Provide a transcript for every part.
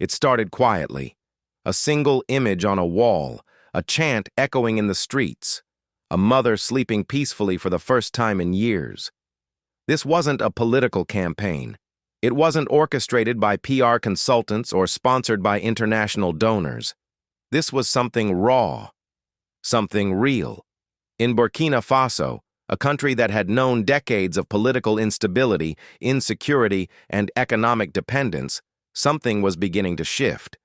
It started quietly. A single image on a wall, a chant echoing in the streets, a mother sleeping peacefully for the first time in years. This wasn't a political campaign. It wasn't orchestrated by PR consultants or sponsored by international donors. This was something raw, something real. In Burkina Faso, a country that had known decades of political instability, insecurity, and economic dependence, something was beginning to shift.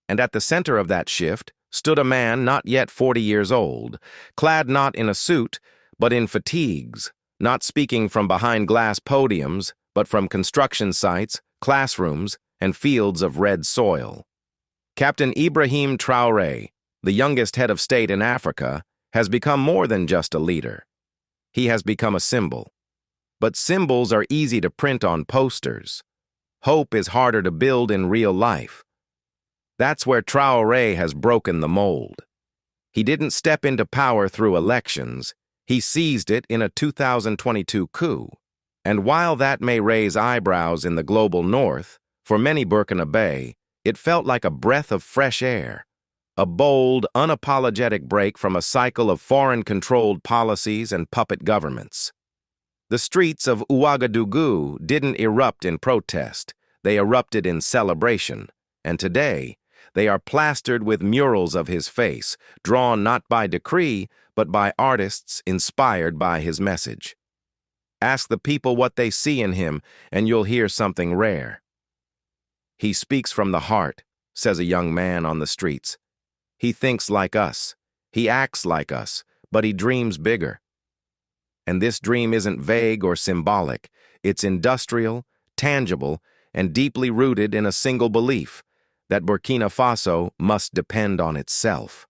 And at the center of that shift stood a man not yet 40 years old, clad not in a suit, but in fatigues, not speaking from behind glass podiums, but from construction sites, classrooms, and fields of red soil. Captain Ibrahim Traoré, the youngest head of state in Africa, has become more than just a leader. He has become a symbol. But symbols are easy to print on posters. Hope is harder to build in real life. That's where Traoré has broken the mold. He didn't step into power through elections. He seized it in a 2022 coup. And while that may raise eyebrows in the global north, for many Burkinabe, it felt like a breath of fresh air, a bold, unapologetic break from a cycle of foreign-controlled policies and puppet governments. The streets of Ouagadougou didn't erupt in protest, they erupted in celebration, and today, they are plastered with murals of his face, drawn not by decree, but by artists inspired by his message. Ask the people what they see in him, and you'll hear something rare. He speaks from the heart, says a young man on the streets. He thinks like us, he acts like us, but he dreams bigger. And this dream isn't vague or symbolic, it's industrial, tangible, and deeply rooted in a single belief, that Burkina Faso must depend on itself.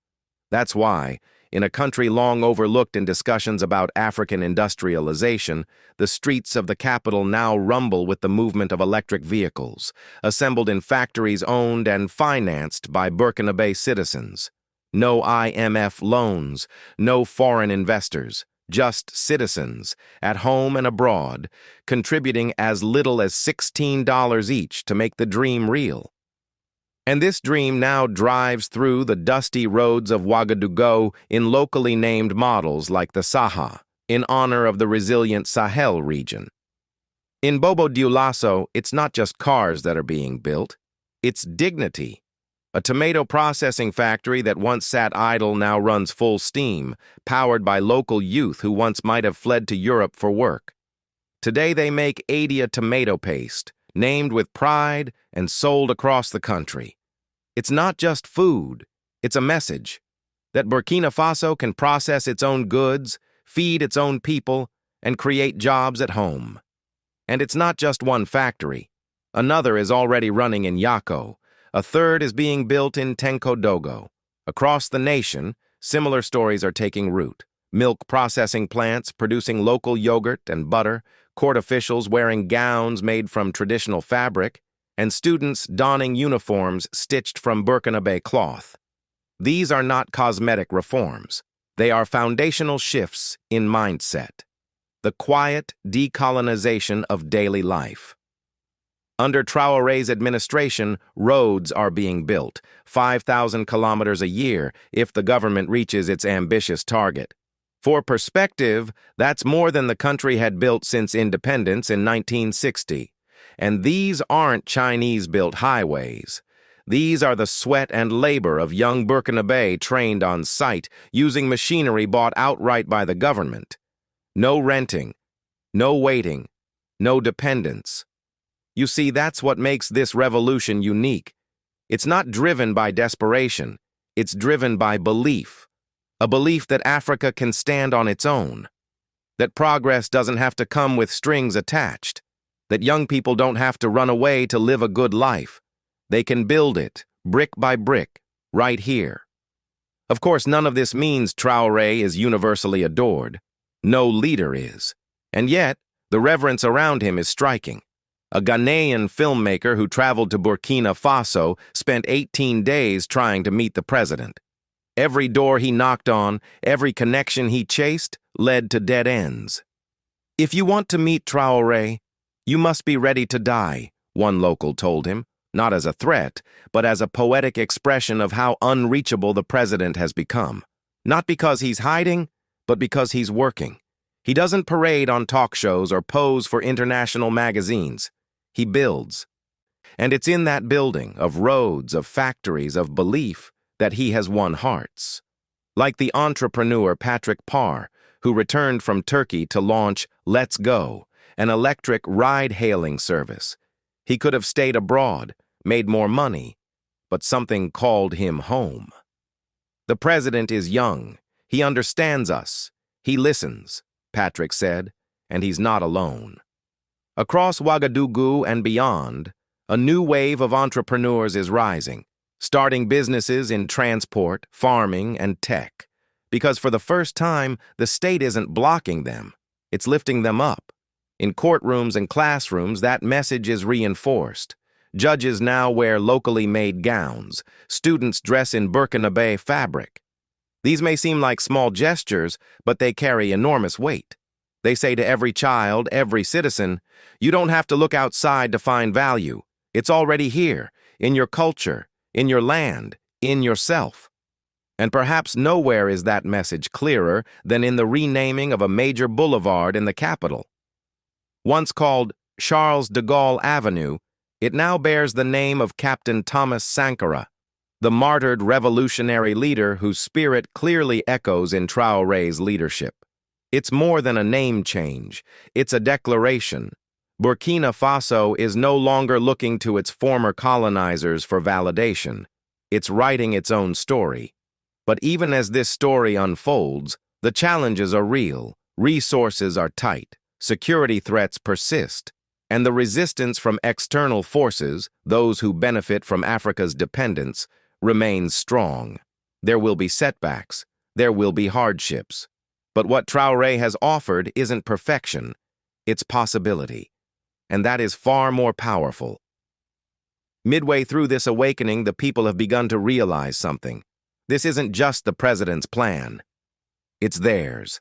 That's why, in a country long overlooked in discussions about African industrialization, the streets of the capital now rumble with the movement of electric vehicles, assembled in factories owned and financed by Burkinabe citizens. No IMF loans, no foreign investors, just citizens, at home and abroad, contributing as little as $16 each to make the dream real. And this dream now drives through the dusty roads of Ouagadougou in locally named models like the Saha, in honor of the resilient Sahel region. In Bobo Dioulasso, it's not just cars that are being built, it's dignity. A tomato processing factory that once sat idle now runs full steam, powered by local youth who once might have fled to Europe for work. Today they make Adia tomato paste, named with pride and sold across the country. It's not just food, it's a message that Burkina Faso can process its own goods, feed its own people, and create jobs at home. And it's not just one factory. Another is already running in Yako. A third is being built in Tenkodogo. Across the nation, similar stories are taking root. Milk processing plants producing local yogurt and butter, court officials wearing gowns made from traditional fabric, and students donning uniforms stitched from Burkinabe cloth. These are not cosmetic reforms. They are foundational shifts in mindset. The quiet decolonization of daily life. Under Traoré's administration, roads are being built, 5,000 kilometers a year if the government reaches its ambitious target. For perspective, that's more than the country had built since independence in 1960. And these aren't Chinese-built highways. These are the sweat and labor of young Burkinabe trained on site, using machinery bought outright by the government. No renting, no waiting, no dependence. You see, that's what makes this revolution unique. It's not driven by desperation, it's driven by belief. A belief that Africa can stand on its own. That progress doesn't have to come with strings attached. That young people don't have to run away to live a good life. They can build it, brick by brick, right here. Of course, none of this means Traoré is universally adored. No leader is. And yet, the reverence around him is striking. A Ghanaian filmmaker who traveled to Burkina Faso spent 18 days trying to meet the president. Every door he knocked on, every connection he chased, led to dead ends. If you want to meet Traoré, you must be ready to die, one local told him, not as a threat, but as a poetic expression of how unreachable the president has become. Not because he's hiding, but because he's working. He doesn't parade on talk shows or pose for international magazines. He builds. And it's in that building of roads, of factories, of belief that he has won hearts. Like the entrepreneur Patrick Parr, who returned from Turkey to launch Let's Go, an electric ride-hailing service. He could have stayed abroad, made more money, but something called him home. The president is young. He understands us. He listens, Patrick said, and he's not alone. Across Ouagadougou and beyond, a new wave of entrepreneurs is rising, starting businesses in transport, farming, and tech. Because for the first time, the state isn't blocking them. It's lifting them up. In courtrooms and classrooms, that message is reinforced. Judges now wear locally made gowns. Students dress in Burkina Faso fabric. These may seem like small gestures, but they carry enormous weight. They say to every child, every citizen, you don't have to look outside to find value. It's already here, in your culture, in your land, in yourself. And perhaps nowhere is that message clearer than in the renaming of a major boulevard in the capital. Once called Charles de Gaulle Avenue, it now bears the name of Captain Thomas Sankara, the martyred revolutionary leader whose spirit clearly echoes in Traoré's leadership. It's more than a name change, it's a declaration. Burkina Faso is no longer looking to its former colonizers for validation. It's writing its own story. But even as this story unfolds, the challenges are real, resources are tight, security threats persist, and the resistance from external forces, those who benefit from Africa's dependence, remains strong. There will be setbacks, there will be hardships. But what Traoré has offered isn't perfection, it's possibility. And that is far more powerful. Midway through this awakening, the people have begun to realize something. This isn't just the president's plan. It's theirs.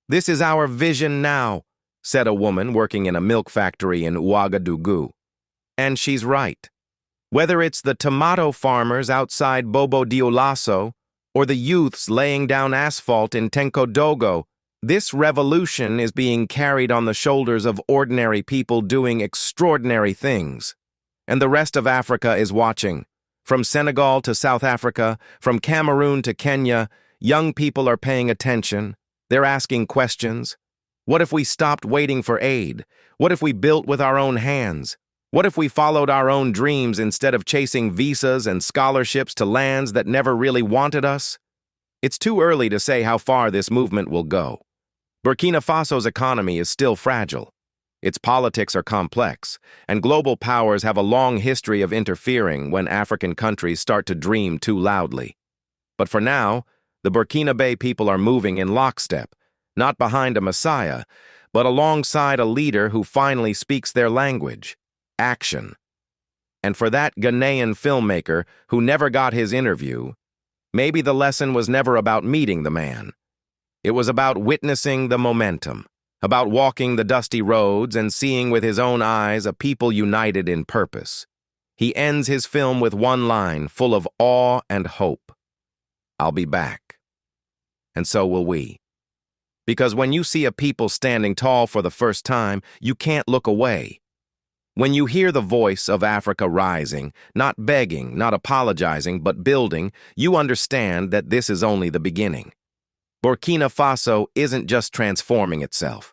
This is our vision now, said a woman working in a milk factory in Ouagadougou. And she's right. Whether it's the tomato farmers outside Bobo Dioulasso or the youths laying down asphalt in Tenkodogo, this revolution is being carried on the shoulders of ordinary people doing extraordinary things. And the rest of Africa is watching. From Senegal to South Africa, from Cameroon to Kenya, young people are paying attention. They're asking questions. What if we stopped waiting for aid? What if we built with our own hands? What if we followed our own dreams instead of chasing visas and scholarships to lands that never really wanted us? It's too early to say how far this movement will go. Burkina Faso's economy is still fragile. Its politics are complex, and global powers have a long history of interfering when African countries start to dream too loudly. But for now, the Burkina Faso people are moving in lockstep, not behind a messiah, but alongside a leader who finally speaks their language, action. And for that Ghanaian filmmaker who never got his interview, maybe the lesson was never about meeting the man. It was about witnessing the momentum, about walking the dusty roads and seeing with his own eyes a people united in purpose. He ends his film with one line full of awe and hope. I'll be back. And so will we. Because when you see a people standing tall for the first time, you can't look away. When you hear the voice of Africa rising, not begging, not apologizing, but building, you understand that this is only the beginning. Burkina Faso isn't just transforming itself.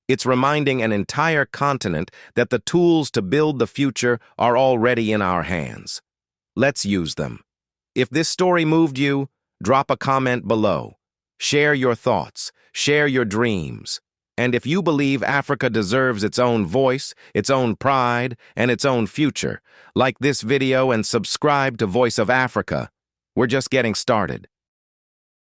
It's reminding an entire continent that the tools to build the future are already in our hands. Let's use them. If this story moved you, drop a comment below. Share your thoughts, share your dreams. And if you believe Africa deserves its own voice, its own pride, and its own future, like this video and subscribe to Voice of Africa. We're just getting started.